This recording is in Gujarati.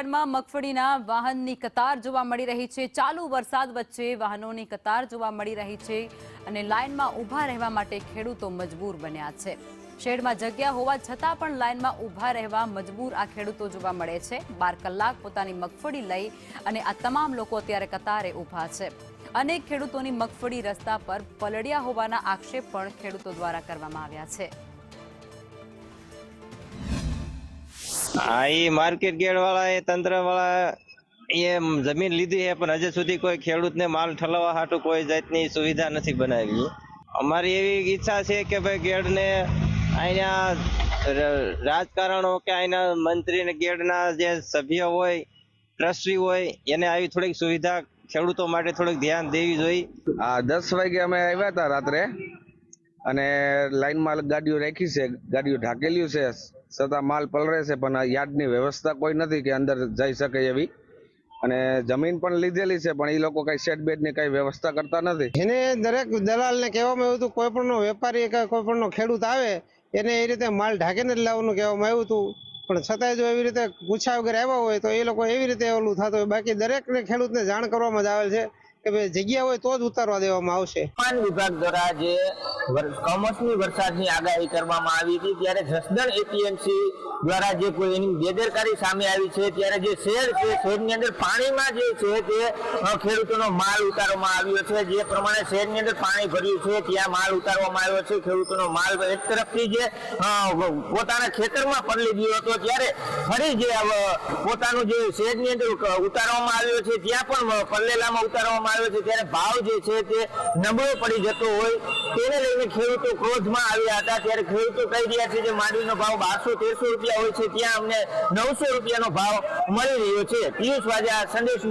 યાર્ડમાં મગફળીના વાહનની કતાર જોવા મળી રહી છે। ચાલુ વરસાદ વચ્ચે વાહનોની કતાર જોવા મળી રહી છે અને લાઇનમાં ઊભા રહેવા માટે ખેડૂતો મજબૂર બન્યા છે। શેડમાં જગ્યા હોવા છતાં પણ લાઇનમાં ઊભા રહેવા મજબૂર આ ખેડૂતો જોવા મળે છે। 12 કલાક પોતાની મગફળી લઈ અને આ તમામ લોકો અત્યારે કતારે ઊભા છે। અનેક ખેડૂતોની મગફળી રસ્તા પર પલળ્યા હોવાના આક્ષેપ પણ ખેડૂતો દ્વારા કરવામાં આવ્યા છે। ये मार्केट गेट वाला ये तंत्र वाला ये जमीन लीधी है पर हजे सुधी कोई खेडूत ने माल ठलवा हाटू कोई जातनी सुविधा नहीं बनावी। अमारी एवी इच्छा है कि भाई गेट ने अहींया राजकारणो के अहींना मंत्री ने गेटना जे सभ्य होय ट्रस्टी होय एने आवी थोड़ी सुविधा खेडूतो माटे थोड़ी ध्यान देवी जोईए। 10 वागे अमे आव्या था रात्रे અને લાઈનમાં ગાડીઓ રાખી છે, ગાડીઓ ઢાકેલી છે, છતાં માલ પલળે છે પણ યાર્ડની વ્યવસ્થા કોઈ નથી કે અંદર જઈ શકે એવી અને જમીન પણ લીધેલી છે પણ એ લોકો કઈ શેડ બેડની કઈ વ્યવસ્થા કરતા નથી। એને દરેક દલાલને કહેવામાં આવ્યું હતું કોઈ પણનો વેપારી કે કોઈ પણનો ખેડૂત આવે એને એ રીતે માલ ઢાંકીને જ લાવવાનું કહેવામાં આવ્યું હતું પણ છતાંય જો એવી રીતે પૂછા વગર આવ્યા હોય તો એ લોકો એવી રીતે ઓલું થતું હોય। બાકી દરેકને ખેડૂતને જાણ કરવામાં જ આવેલ છે કે ભાઈ જગ્યા હોય તો જ ઉતારવા દેવામાં આવશે। હવામાન વિભાગ દ્વારા જે કમોસમી વરસાદની આગાહી કરવામાં આવી હતી ત્યારે જસદણ એપીએમસી દ્વારા જે કોઈ એની બેદરકારી સામે આવી છે ત્યારે જે શેડ છે શેડની અંદર પાણીમાં જે છે તે ખેડૂતોનો માલ ઉતારવામાં આવ્યો છે। જે પ્રમાણે શેડની અંદર પાણી ભર્યું છે ત્યાં માલ ઉતારવામાં આવ્યો છે। ખેડૂતોનો માલ એક તરફથી જે પોતાના ખેતરમાં પલળી ગયો હતો ત્યારે ફરી જે પોતાનું જે શેડની અંદર ઉતારવામાં આવ્યો છે ત્યાં પણ પલ્લેલામાં ઉતારવામાં આવ્યો છે ત્યારે ભાવ જે છે તે નબળો પડી જતો હોય તેને લઈને ખેડૂતો ક્રોધમાં આવ્યા હતા। ત્યારે ખેડૂતો કહી રહ્યા છે જે માંડવીનો ભાવ 1200-1300 રૂપિયા હોય છે ત્યાં અમને 900 રૂપિયાનો ભાવ મળી રહ્યો છે। પિયુષ વાજા, સંદેશ।